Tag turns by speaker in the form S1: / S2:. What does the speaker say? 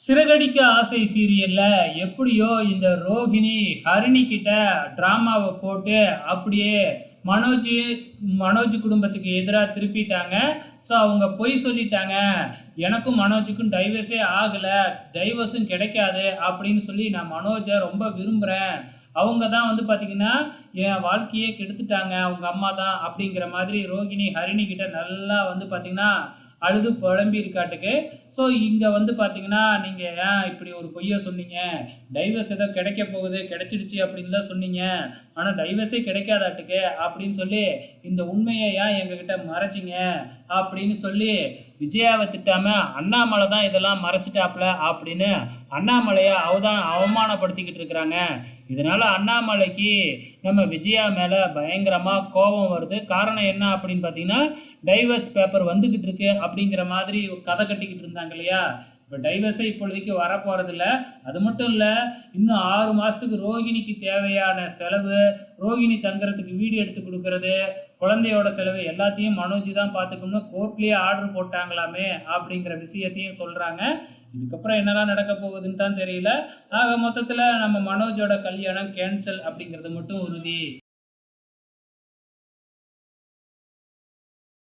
S1: சிறகடிக்க ஆசை சீரியல்ல எப்படியோ இந்த ரோஹிணி ஹரிணி கிட்ட டிராமாவை போட்டு அப்படியே மனோஜ் மனோஜ் குடும்பத்துக்கு எதிராக திருப்பிட்டாங்க. ஸோ அவங்க பொய் சொல்லிட்டாங்க, எனக்கும் மனோஜுக்கும் டைவர்ஸே ஆகலை, டைவர்ஸும் கிடைக்காது அப்படின்னு சொல்லி நான் மனோஜை ரொம்ப விரும்புகிறேன், அவங்க தான் வந்து பார்த்திங்கன்னா என் வாழ்க்கையே கெடுத்துட்டாங்க, அவங்க அம்மா தான் அப்படிங்கிற மாதிரி ரோஹிணி ஹரிணி கிட்ட நல்லா வந்து பார்த்திங்கன்னா அழுது புலம்பி இருக்காட்டுக்கு. ஸோ இங்கே வந்து பார்த்தீங்கன்னா நீங்கள் ஏன் இப்படி ஒரு பொய்யை சொன்னீங்க, டைவர்ஸ் ஏதோ கிடைக்க போகுது கிடைச்சிடுச்சு அப்படின்னு தான் சொன்னீங்க, ஆனால் டைவர்ஸே கிடைக்காதாட்டுக்கு அப்படின்னு சொல்லி இந்த உண்மையை ஏன் எங்ககிட்ட மறைச்சிங்க அப்படின்னு சொல்லி விஜயாவை திட்டாமல் அண்ணாமலை தான் இதெல்லாம் மறைச்சிட்டாப்புல அப்படின்னு அண்ணாமலையை அவமானப்படுத்திக்கிட்டு இருக்கிறாங்க. இதனால் அண்ணாமலைக்கு நம்ம விஜயா மேலே பயங்கரமாக கோபம் வருது. காரணம் என்ன அப்படின்னு பார்த்தீங்கன்னா டைவர்ஸ் பேப்பர் வந்துக்கிட்டு இருக்கு அப்படிங்கிற மாதிரி கதை கட்டிக்கிட்டு இருந்தாங்க இல்லையா. இப்போ டைவர்ஸே இப்பொழுதைக்கு வரப்போகிறதில்ல. அது மட்டும் இல்லை, இன்னும் 6 மாதத்துக்கு ரோகிணிக்கு தேவையான செலவு, ரோகிணி தங்குறதுக்கு வீடு எடுத்து கொடுக்கறது, குழந்தையோட செலவு எல்லாத்தையும் மனோஜ் தான் பார்த்துக்கணும்னு கோர்ட்லேயே ஆர்டர் போட்டாங்களாமே அப்படிங்கிற விஷயத்தையும் சொல்கிறாங்க. இதுக்கப்புறம் என்னெல்லாம் நடக்க போகுதுன்னு தான் தெரியல. ஆக மொத்தத்தில் நம்ம மனோஜோட கல்யாணம் கேன்சல் அப்படிங்கிறது மட்டும் உறுதி.